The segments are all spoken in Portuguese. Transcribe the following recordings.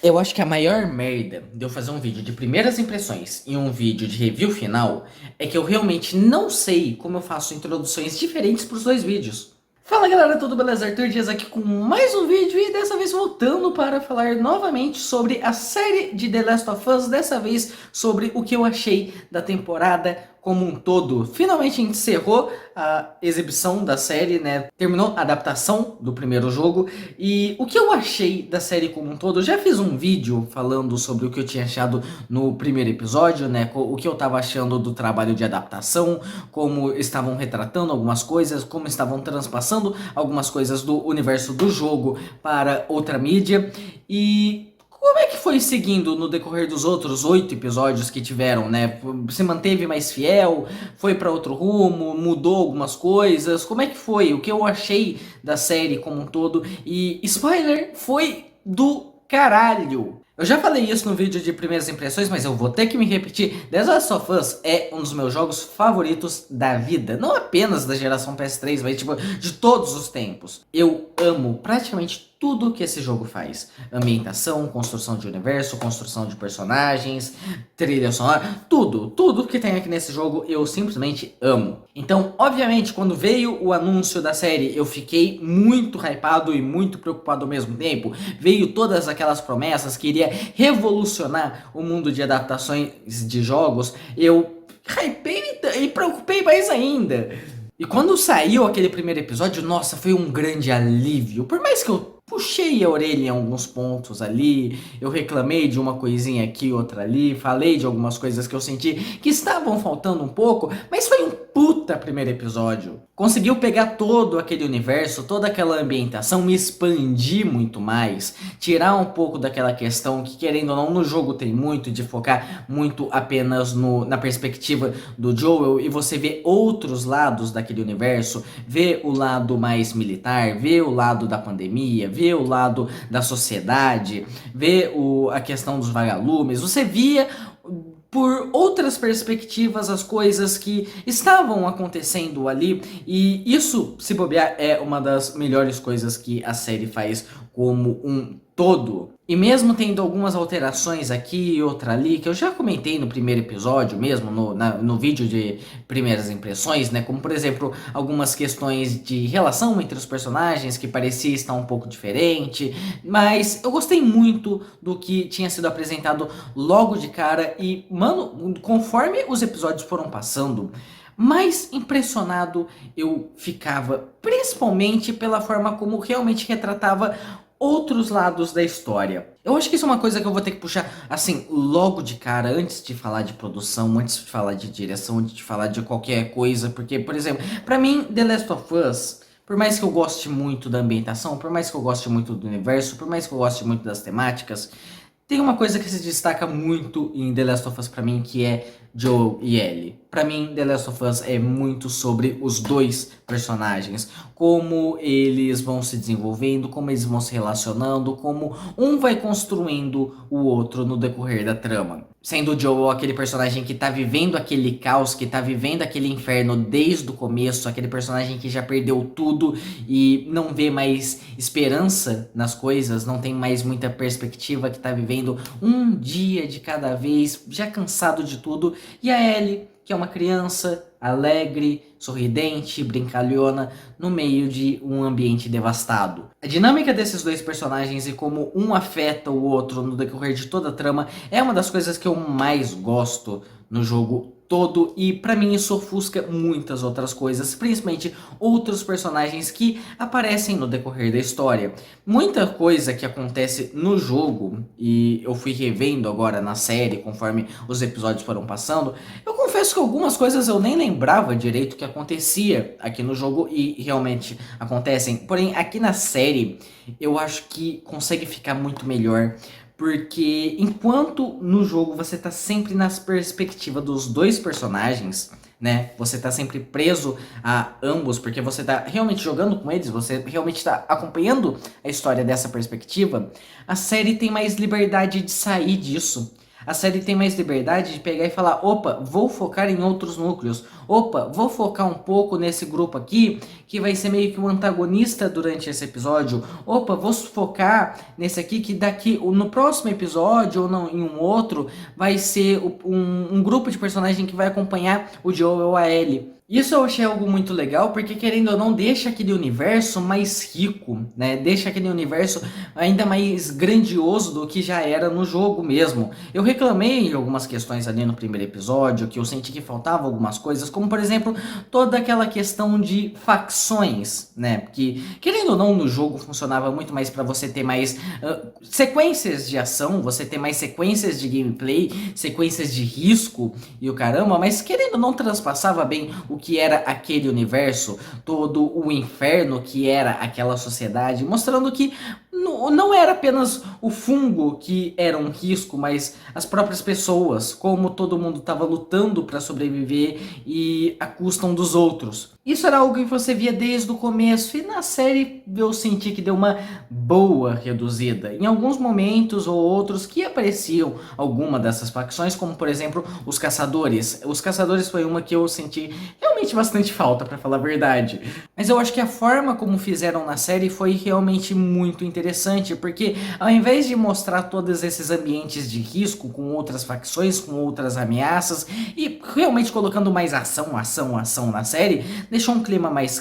Eu acho que a maior merda de eu fazer um vídeo de primeiras impressões e um vídeo de review final é que eu realmente não sei como eu faço introduções diferentes para os dois vídeos. Fala galera, tudo beleza? Arthur Dias aqui com mais um vídeo e dessa vez voltando para falar novamente sobre a série de The Last of Us, dessa vez sobre o que eu achei da temporada como um todo. Finalmente encerrou a exibição da série, né? Terminou a adaptação do primeiro jogo e o que eu achei da série como um todo. Eu já fiz um vídeo falando sobre o que eu tinha achado no primeiro episódio, né? O que eu tava achando do trabalho de adaptação, como estavam retratando algumas coisas, como estavam transpassando algumas coisas do universo do jogo para outra mídia. E como é que foi seguindo no decorrer dos outros 8 episódios que tiveram, né? Se manteve mais fiel? Foi para outro rumo? Mudou algumas coisas? Como é que foi? O que eu achei da série como um todo? E spoiler, foi do caralho! Eu já falei isso no vídeo de primeiras impressões, mas eu vou ter que me repetir. The Last of Us é um dos meus jogos favoritos da vida. Não apenas da geração PS3, mas tipo, de todos os tempos. Eu amo praticamente tudo que esse jogo faz. Ambientação, construção de universo, construção de personagens, trilha sonora, tudo que tem aqui nesse jogo eu simplesmente amo. Então, obviamente, quando veio o anúncio da série, eu fiquei muito hypado e muito preocupado ao mesmo tempo. Veio todas aquelas promessas que iria revolucionar o mundo de adaptações de jogos. Eu hypei e preocupei mais ainda. E quando saiu aquele primeiro episódio, nossa, foi um grande alívio. Por mais que eu puxei a orelha em alguns pontos ali, eu reclamei de uma coisinha aqui, outra ali, falei de algumas coisas que eu senti que estavam faltando um pouco, mas foi um puta primeiro episódio. Conseguiu pegar todo aquele universo, toda aquela ambientação, me expandir muito mais, tirar um pouco daquela questão que, querendo ou não, no jogo tem muito de focar muito apenas na perspectiva do Joel e você vê outros lados daquele universo, vê o lado mais militar, vê o lado da pandemia, vê o lado da sociedade, vê a questão dos vagalumes, você via por outras perspectivas as coisas que estavam acontecendo ali, e isso, se bobear, é uma das melhores coisas que a série faz como um todo. E mesmo tendo algumas alterações aqui e outra ali, que eu já comentei no primeiro episódio mesmo, no vídeo de primeiras impressões, né? Como por exemplo, algumas questões de relação entre os personagens que parecia estar um pouco diferente. Mas eu gostei muito do que tinha sido apresentado logo de cara e, mano, conforme os episódios foram passando, mais impressionado eu ficava, principalmente pela forma como realmente retratava outros lados da história. Eu acho que isso é uma coisa que eu vou ter que puxar, assim, logo de cara, antes de falar de produção, antes de falar de direção, antes de falar de qualquer coisa, porque, por exemplo, pra mim, The Last of Us, por mais que eu goste muito da ambientação, por mais que eu goste muito do universo, por mais que eu goste muito das temáticas, tem uma coisa que se destaca muito em The Last of Us pra mim, que é Joel e Ellie. Pra mim, The Last of Us é muito sobre os dois personagens, como eles vão se desenvolvendo, como eles vão se relacionando, como um vai construindo o outro no decorrer da trama. Sendo o Joel aquele personagem que tá vivendo aquele caos, que tá vivendo aquele inferno desde o começo, aquele personagem que já perdeu tudo e não vê mais esperança nas coisas, não tem mais muita perspectiva, que tá vivendo um dia de cada vez, já cansado de tudo. E a Ellie, que é uma criança alegre, sorridente, brincalhona, no meio de um ambiente devastado. A dinâmica desses dois personagens e como um afeta o outro no decorrer de toda a trama é uma das coisas que eu mais gosto no jogo todo, e pra mim isso ofusca muitas outras coisas, principalmente outros personagens que aparecem no decorrer da história. Muita coisa que acontece no jogo, e eu fui revendo agora na série conforme os episódios foram passando, eu confesso que algumas coisas eu nem lembrava direito que acontecia aqui no jogo e realmente acontecem. Porém, aqui na série eu acho que consegue ficar muito melhor, porque enquanto no jogo você tá sempre na perspectiva dos dois personagens, né? Você tá sempre preso a ambos, porque você tá realmente jogando com eles, você realmente tá acompanhando a história dessa perspectiva. A série tem mais liberdade de sair disso. a série tem mais liberdade de pegar e falar, opa, vou focar em outros núcleos, opa, vou focar um pouco nesse grupo aqui, que vai ser meio que um antagonista durante esse episódio, opa, vou focar nesse aqui que daqui, no próximo episódio ou não, em um outro, vai ser um grupo de personagem que vai acompanhar o Joel ou a Ellie. Isso eu achei algo muito legal, porque querendo ou não, deixa aquele universo mais rico, né? Deixa aquele universo ainda mais grandioso do que já era no jogo mesmo. Eu reclamei de algumas questões ali no primeiro episódio, que eu senti que faltava algumas coisas, como por exemplo, toda aquela questão de facções, né? Que querendo ou não, no jogo funcionava muito mais para você ter mais sequências de ação, você ter mais sequências de gameplay, sequências de risco e o caramba, mas querendo ou não, transpassava bem o que era aquele universo, todo o inferno que era aquela sociedade, mostrando que não era apenas o fungo que era um risco, mas as próprias pessoas, como todo mundo estava lutando para sobreviver e à custa um dos outros. Isso era algo que você via desde o começo, e na série eu senti que deu uma boa reduzida. Em alguns momentos ou outros que apareciam alguma dessas facções, como por exemplo os caçadores. Os caçadores foi uma que eu senti realmente bastante falta, para falar a verdade. Mas eu acho que a forma como fizeram na série foi realmente muito interessante, porque ao invés de mostrar todos esses ambientes de risco com outras facções, com outras ameaças, e realmente colocando mais ação na série, deixou um clima mais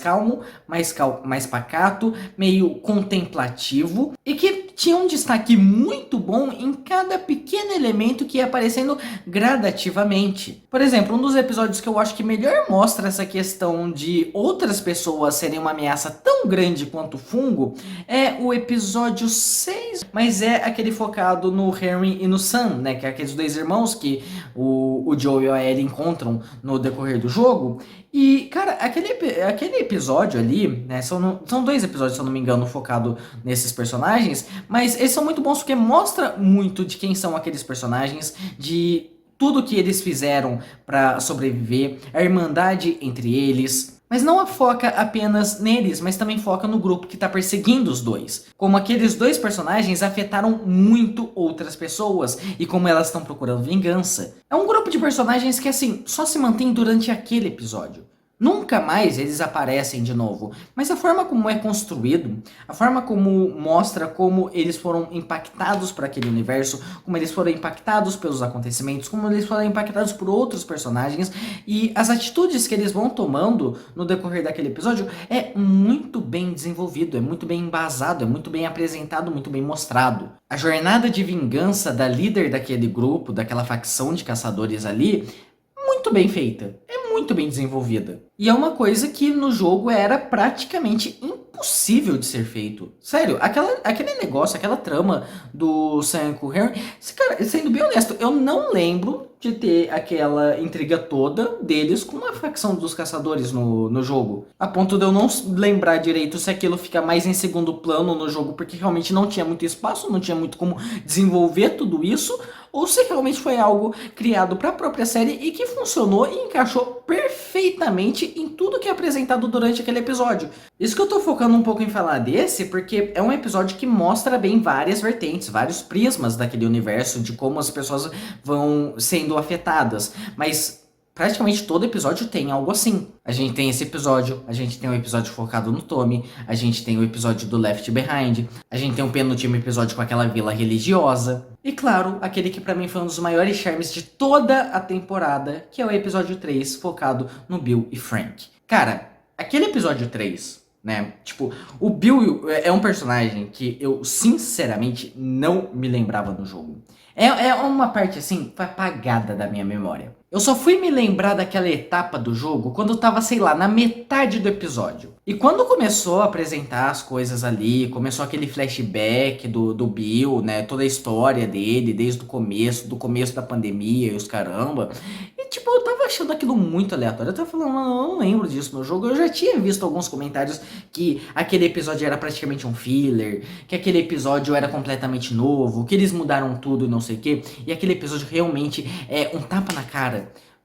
pacato, meio contemplativo, e que tinha um destaque muito bom em cada pequeno elemento que ia aparecendo gradativamente. Por exemplo, um dos episódios que eu acho que melhor mostra essa questão de outras pessoas serem uma ameaça tão grande quanto o fungo é o episódio 6, mas é aquele focado no Henry e no Sam, né, que é aqueles dois irmãos que o Joel e a Ellie encontram no decorrer do jogo. E, cara, aquele episódio ali, né, são dois episódios, se eu não me engano, focado nesses personagens, mas eles são muito bons porque mostra muito de quem são aqueles personagens, de tudo que eles fizeram pra sobreviver, a irmandade entre eles. Mas não foca apenas neles, mas também foca no grupo que tá perseguindo os dois. Como aqueles dois personagens afetaram muito outras pessoas e como elas estão procurando vingança. É um grupo de personagens que, assim, só se mantém durante aquele episódio. Nunca mais eles aparecem de novo, mas a forma como é construído, a forma como mostra como eles foram impactados por aquele universo, como eles foram impactados pelos acontecimentos, como eles foram impactados por outros personagens e as atitudes que eles vão tomando no decorrer daquele episódio é muito bem desenvolvido, é muito bem embasado, é muito bem apresentado, muito bem mostrado. A jornada de vingança da líder daquele grupo, daquela facção de caçadores ali, muito bem feita, é muito bem desenvolvida. E é uma coisa que no jogo era praticamente impossível de ser feito. Sério, aquele negócio, aquela trama do Sam com o Henry, cara, sendo bem honesto, eu não lembro de ter aquela intriga toda deles com a facção dos caçadores no jogo. A ponto de eu não lembrar direito se aquilo fica mais em segundo plano no jogo, porque realmente não tinha muito espaço, não tinha muito como desenvolver tudo isso, ou se realmente foi algo criado para a própria série e que funcionou e encaixou perfeitamente em tudo que é apresentado durante aquele episódio. Isso que eu tô focando um pouco em falar desse, porque é um episódio que mostra bem várias vertentes, vários prismas daquele universo, de como as pessoas vão sendo afetadas, mas praticamente todo episódio tem algo assim. A gente tem esse episódio, a gente tem um episódio focado no Tommy, a gente tem o episódio do Left Behind, a gente tem um penúltimo episódio com aquela vila religiosa. E claro, aquele que pra mim foi um dos maiores charmes de toda a temporada, que é o episódio 3, focado no Bill e Frank. Cara, aquele episódio 3, né, tipo, o Bill é um personagem que eu sinceramente não me lembrava no jogo. É uma parte assim, foi apagada da minha memória. Eu só fui me lembrar daquela etapa do jogo quando eu tava, sei lá, na metade do episódio. E quando começou a apresentar as coisas ali, começou aquele flashback do Bill, né? Toda a história dele, desde o começo, do começo da pandemia e os caramba. E tipo, eu tava achando aquilo muito aleatório. Eu tava falando, mano, eu não lembro disso no jogo. Eu já tinha visto alguns comentários que aquele episódio era praticamente um filler, que aquele episódio era completamente novo, que eles mudaram tudo e não sei o quê. E aquele episódio realmente é um tapa na cara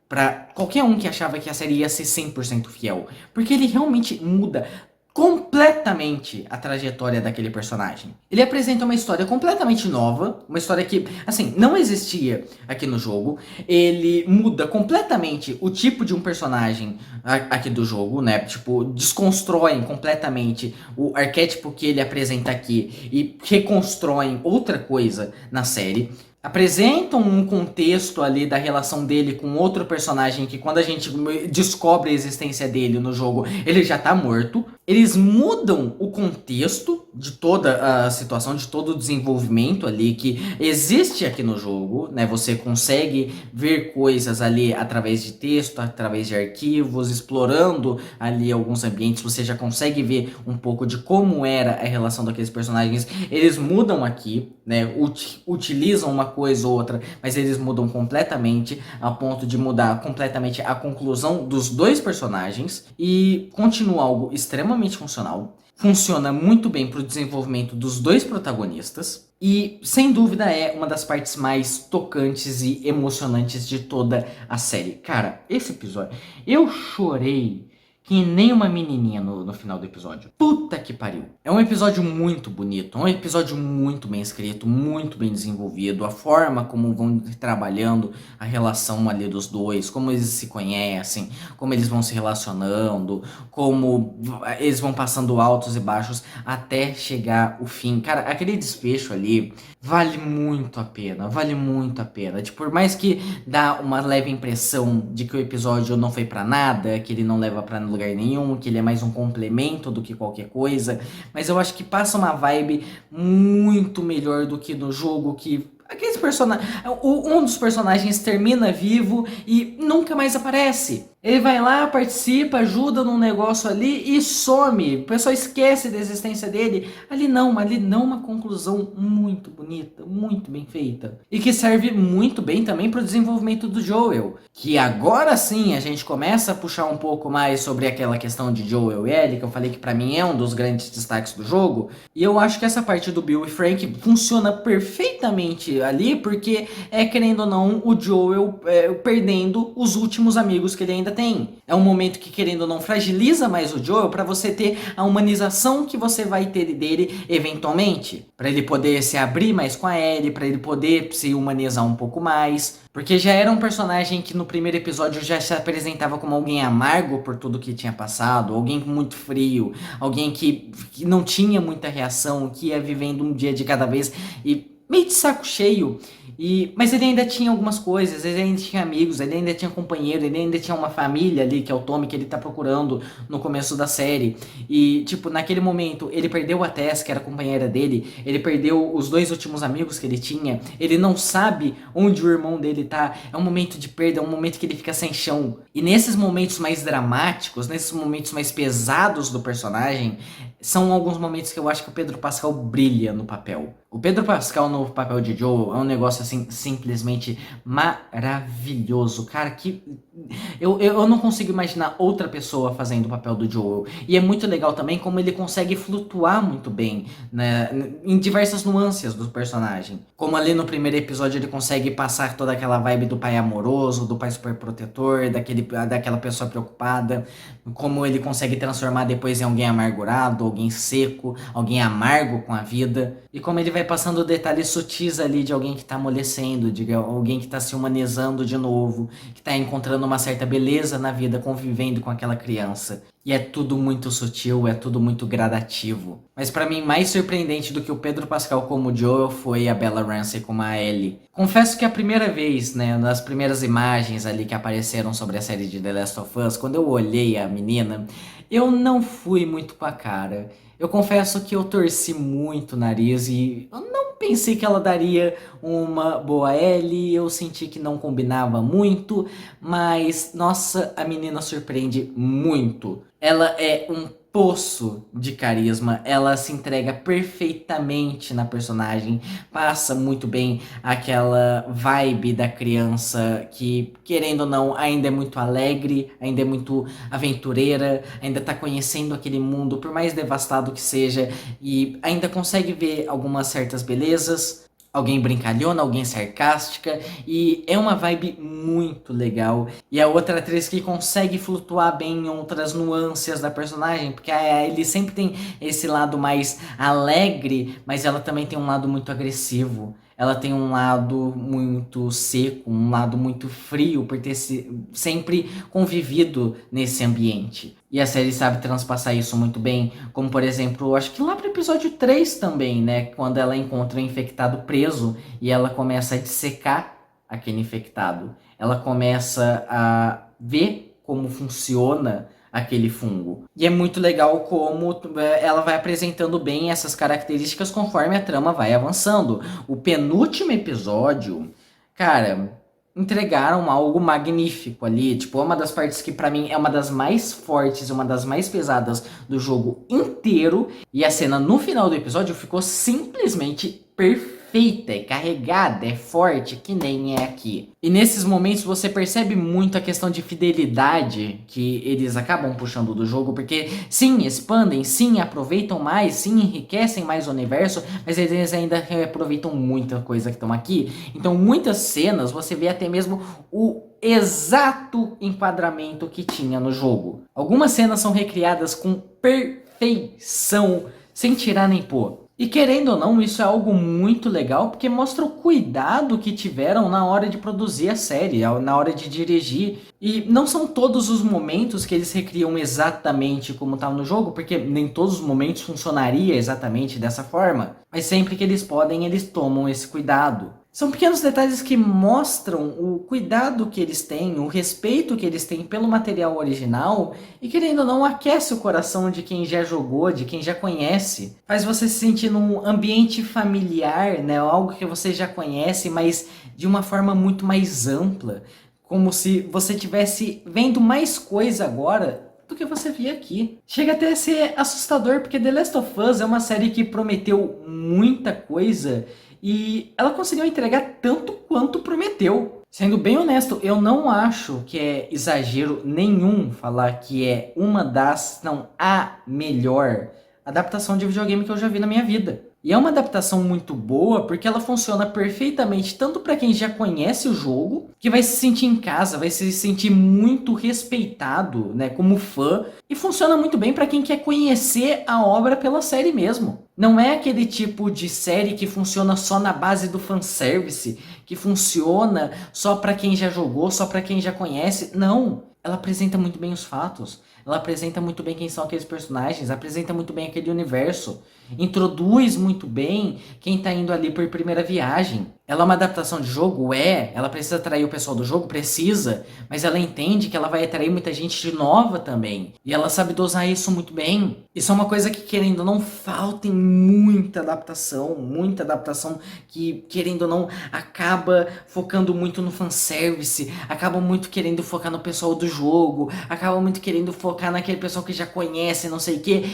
pra qualquer um que achava que a série ia ser 100% fiel. Porque ele realmente muda completamente a trajetória daquele personagem. Ele apresenta uma história completamente nova, uma história que, assim, não existia aqui no jogo. Ele muda completamente o tipo de um personagem aqui do jogo, né? Tipo, desconstroem completamente o arquétipo que ele apresenta aqui e reconstroem outra coisa na série. Apresentam um contexto ali da relação dele com outro personagem que quando a gente descobre a existência dele no jogo, ele já tá morto. Eles mudam o contexto de toda a situação, de todo o desenvolvimento ali que existe aqui no jogo, né? Você consegue ver coisas ali através de texto, através de arquivos, explorando ali alguns ambientes, você já consegue ver um pouco de como era a relação daqueles personagens. Eles mudam aqui, né? Utilizam uma coisa ou outra, mas eles mudam completamente, a ponto de mudar completamente a conclusão dos dois personagens e continua algo extremamente funcional. Funciona muito bem para o desenvolvimento dos dois protagonistas e, sem dúvida, é uma das partes mais tocantes e emocionantes de toda a série. Cara, esse episódio, eu chorei que nem uma menininha no final do episódio. Puta que pariu. É um episódio muito bonito, é um episódio muito bem escrito, muito bem desenvolvido. A forma como vão trabalhando a relação ali dos dois, como eles se conhecem, como eles vão se relacionando, como eles vão passando altos e baixos até chegar o fim. Cara, aquele desfecho ali vale muito a pena, vale muito a pena. Tipo, por mais que dá uma leve impressão de que o episódio não foi pra nada, que ele não leva pra lugar nenhum, que ele é mais um complemento do que qualquer coisa, mas eu acho que passa uma vibe muito melhor do que no jogo, que aqueles personagens, um dos personagens termina vivo e nunca mais aparece. Ele vai lá, participa, ajuda num negócio ali e some. O pessoal esquece da existência dele. Ali não, uma conclusão muito bonita, muito bem feita. E que serve muito bem também para o desenvolvimento do Joel. Que agora sim a gente começa a puxar um pouco mais sobre aquela questão de Joel e Ellie, que eu falei que para mim é um dos grandes destaques do jogo. E eu acho que essa parte do Bill e Frank funciona perfeitamente ali, porque querendo ou não, o Joel perdendo os últimos amigos que ele ainda tem. É um momento que, querendo ou não, fragiliza mais o Joel para você ter a humanização que você vai ter dele eventualmente. Para ele poder se abrir mais com a Ellie, para ele poder se humanizar um pouco mais. Porque já era um personagem que no primeiro episódio já se apresentava como alguém amargo por tudo que tinha passado, alguém muito frio, alguém que não tinha muita reação, que ia vivendo um dia de cada vez e meio de saco cheio. Mas ele ainda tinha algumas coisas, ele ainda tinha amigos, ele ainda tinha companheiro, ele ainda tinha uma família ali, que é o Tommy, que ele tá procurando no começo da série. E, tipo, naquele momento, ele perdeu a Tess, que era a companheira dele, ele perdeu os dois últimos amigos que ele tinha, ele não sabe onde o irmão dele tá. É um momento de perda, é um momento que ele fica sem chão. E nesses momentos mais dramáticos, nesses momentos mais pesados do personagem, são alguns momentos que eu acho que o Pedro Pascal brilha no papel. O Pedro Pascal no papel de Joel é um negócio assim simplesmente maravilhoso. Cara, que eu não consigo imaginar outra pessoa fazendo o papel do Joel. E é muito legal também como ele consegue flutuar muito bem, né, em diversas nuances do personagem. Como ali no primeiro episódio ele consegue passar toda aquela vibe do pai amoroso, do pai super protetor, daquela pessoa preocupada. Como ele consegue transformar depois em alguém amargurado, alguém seco, alguém amargo com a vida. E como ele vai passando detalhes sutis ali de alguém que tá amolecendo, de alguém que tá se humanizando de novo, que tá encontrando uma certa beleza na vida, convivendo com aquela criança. E é tudo muito sutil, é tudo muito gradativo. Mas pra mim, mais surpreendente do que o Pedro Pascal como Joel foi a Bella Ramsey como a Ellie. Confesso que a primeira vez, né, nas primeiras imagens ali que apareceram sobre a série de The Last of Us, quando eu olhei a menina, eu não fui muito com a cara. Eu confesso que eu torci muito o nariz e eu não pensei que ela daria uma boa Ellie, eu senti que não combinava muito, mas nossa, a menina surpreende muito. Ela é um poço de carisma, ela se entrega perfeitamente na personagem, passa muito bem aquela vibe da criança que, querendo ou não, ainda é muito alegre, ainda é muito aventureira, ainda tá conhecendo aquele mundo, por mais devastado que seja, e ainda consegue ver algumas certas belezas. alguém brincalhona, alguém sarcástica, e é uma vibe muito legal. E a outra atriz que consegue flutuar bem em outras nuances da personagem, porque a Ellie sempre tem esse lado mais alegre, mas ela também tem um lado muito agressivo. Ela tem um lado muito seco, um lado muito frio, por ter sempre convivido nesse ambiente. E a série sabe transpassar isso muito bem, como por exemplo, acho que lá pro episódio 3 também, né? Quando ela encontra o infectado preso e ela começa a dissecar aquele infectado. Ela começa a ver como funciona aquele fungo. E é muito legal como ela vai apresentando bem essas características conforme a trama vai avançando. O penúltimo episódio, cara, entregaram algo magnífico ali. Tipo, é uma das partes que pra mim é uma das mais fortes, uma das mais pesadas do jogo inteiro. E a cena no final do episódio ficou simplesmente perfeita, é carregada, é forte, que nem é aqui. E nesses momentos você percebe muito a questão de fidelidade que eles acabam puxando do jogo, porque sim, expandem, sim, aproveitam mais, sim, enriquecem mais o universo, mas eles ainda aproveitam muita coisa que estão aqui. Então muitas cenas você vê até mesmo o exato enquadramento que tinha no jogo. Algumas cenas são recriadas com perfeição, sem tirar nem pôr. E querendo ou não, isso é algo muito legal, porque mostra o cuidado que tiveram na hora de produzir a série, na hora de dirigir. E não são todos os momentos que eles recriam exatamente como estava no jogo, porque nem todos os momentos funcionaria exatamente dessa forma. Mas sempre que eles podem, eles tomam esse cuidado. São pequenos detalhes que mostram o cuidado que eles têm, o respeito que eles têm pelo material original e, querendo ou não, aquece o coração de quem já jogou, de quem já conhece. Faz você se sentir num ambiente familiar, né? Algo que você já conhece, mas de uma forma muito mais ampla. Como se você estivesse vendo mais coisa agora do que você via aqui. Chega até a ser assustador, porque The Last of Us é uma série que prometeu muita coisa e ela conseguiu entregar tanto quanto prometeu. Sendo bem honesto, eu não acho que é exagero nenhum falar que é uma das, não, a melhor adaptação de videogame que eu já vi na minha vida. E é uma adaptação muito boa porque ela funciona perfeitamente tanto para quem já conhece o jogo, que vai se sentir em casa, vai se sentir muito respeitado, né, como fã, e funciona muito bem para quem quer conhecer a obra pela série mesmo. Não é aquele tipo de série que funciona só na base do fanservice, que funciona só para quem já jogou, só para quem já conhece. Não, ela apresenta muito bem os fatos. Ela apresenta muito bem quem são aqueles personagens, apresenta muito bem aquele universo, introduz muito bem quem tá indo ali por primeira viagem. Ela é uma adaptação de jogo? Ela precisa atrair o pessoal do jogo? Precisa, mas ela entende que ela vai atrair muita gente de nova também. E ela sabe dosar isso muito bem. Isso é uma coisa que, querendo ou não, falta em muita adaptação que, querendo ou não, acaba focando muito no fanservice, acaba muito querendo focar no pessoal do jogo, acaba muito querendo focar naquele pessoal que já conhece, não sei o quê.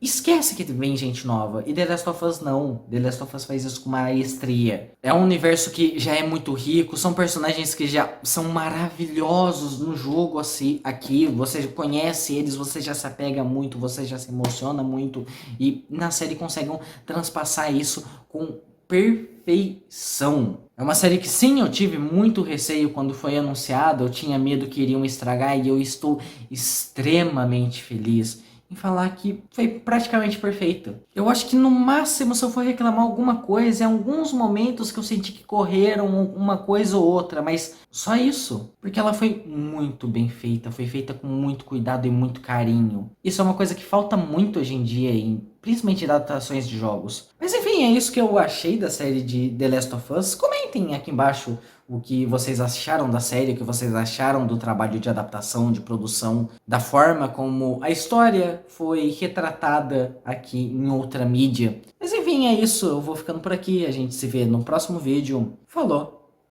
Esquece que vem gente nova. E The Last of Us não. The Last of Us faz isso com maestria. É um universo que já é muito rico. São personagens que já são maravilhosos no jogo assim, aqui. Você conhece eles, você já se apega muito, você já se emociona muito. E na série conseguem transpassar isso com perfeição. É uma série que sim, eu tive muito receio quando foi anunciada. Eu tinha medo que iriam estragar e eu estou extremamente feliz em falar que foi praticamente perfeito. Eu acho que no máximo, se eu for reclamar alguma coisa, em alguns momentos que eu senti que correram uma coisa ou outra, mas só isso. Porque ela foi muito bem feita, foi feita com muito cuidado e muito carinho. Isso é uma coisa que falta muito hoje em dia, principalmente em adaptações de jogos. Mas enfim, é isso que eu achei da série de The Last of Us. Comentem aqui embaixo o que vocês acharam da série, o que vocês acharam do trabalho de adaptação, de produção, da forma como a história foi retratada aqui em outra mídia. Mas enfim, é isso. Eu vou ficando por aqui. A gente se vê no próximo vídeo. Falou!